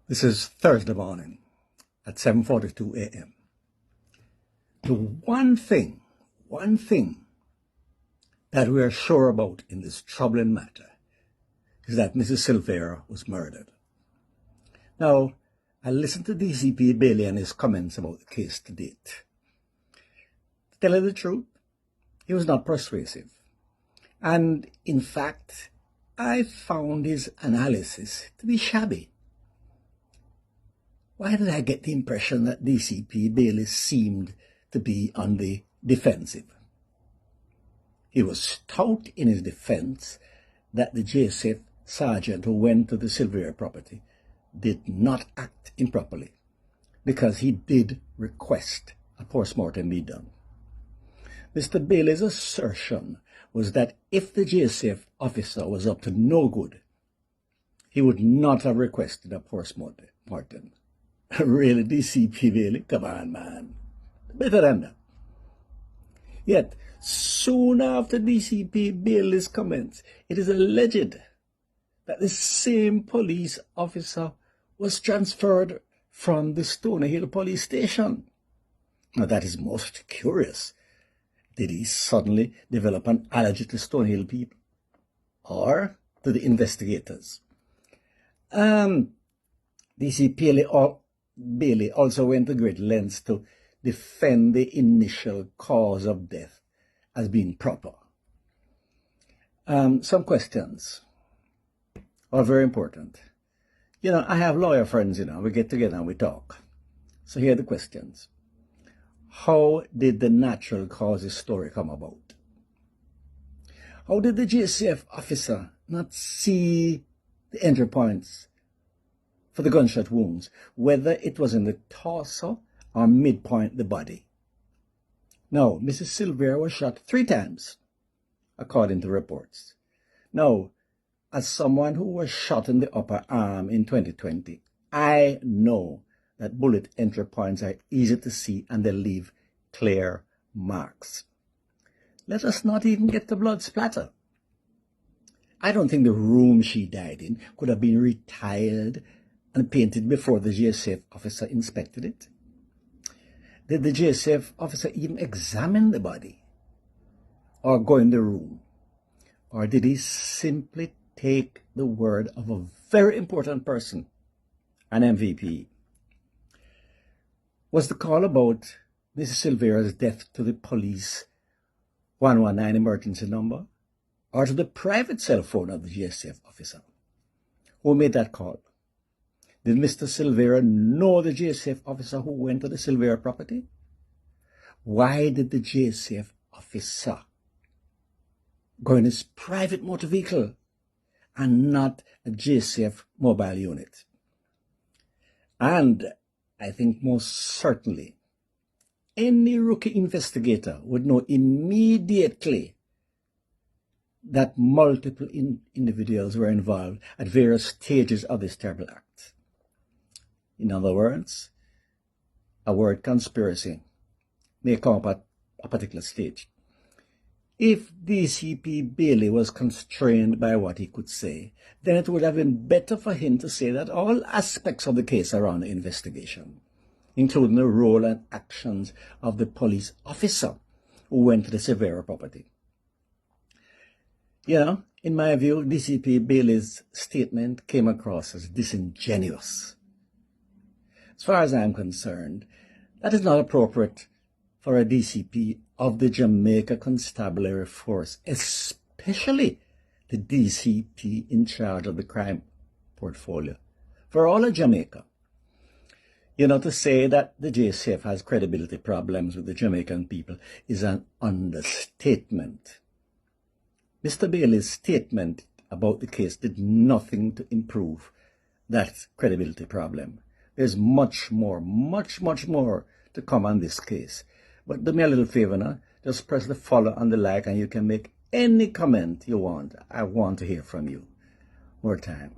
This is Thursday morning at 7:42 a.m. The one thing that we are sure about in this troubling matter is that Mrs. Silvera was murdered. Now, I listened to DCP Bailey and his comments about the case to date. To tell you the truth, he was not persuasive. And in fact, I found his analysis to be shabby. Why did I get the impression that DCP Bailey seemed to be on the defensive? He was stout in his defense that the JSF sergeant who went to the Silvera property did not act improperly because he did request a post-mortem be done. Mr. Bailey's assertion was that if the JSF officer was up to no good, he would not have requested a post-mortem. Really, DCP Bailey? Come on, man. Better than that. Yet, soon after DCP Bailey's comments, it is alleged that the same police officer was transferred from the Stony Hill police station. Now, that is most curious. Did he suddenly develop an allergy to Stony Hill people? Or to the investigators? DCP Bailey also went to great lengths to defend the initial cause of death as being proper. Some questions are very important. I have lawyer friends, we get together and we talk. So here are the questions. How did the natural causes story come about? How did the JCF officer not see the entry points for the gunshot wounds, whether it was in the torso or midpoint the body? Now, Mrs. Silvera was shot 3 times, according to reports. Now, as someone who was shot in the upper arm in 2020, I know that bullet entry points are easy to see and they leave clear marks. Let us not even get the blood splatter. I don't think the room she died in could have been retiled and painted before the JSF officer inspected it. Did the JSF officer even examine the body or go in the room? Or did he simply take the word of a very important person, an MVP? Was the call about Mrs. Silvera's death to the police 119 emergency number or to the private cell phone of the JSF officer? Who made that call? Did Mr. Silvera know the JSF officer who went to the Silvera property? Why did the JSF officer go in his private motor vehicle and not a JSF mobile unit? And I think most certainly any rookie investigator would know immediately that multiple individuals were involved at various stages of this terrible act. In other words, a word conspiracy may come up at a particular stage. If DCP Bailey was constrained by what he could say, then it would have been better for him to say that all aspects of the case around the investigation, including the role and actions of the police officer who went to the Silvera property. In my view, DCP Bailey's statement came across as disingenuous. As far as I'm concerned, that is not appropriate for a DCP of the Jamaica Constabulary Force, especially the DCP in charge of the crime portfolio for all of Jamaica. To say that the JSF has credibility problems with the Jamaican people is an understatement. Mr. Bailey's statement about the case did nothing to improve that credibility problem. There's much more to come on this case. But do me a little favor now. Just press the follow and the like and you can make any comment you want. I want to hear from you. More time.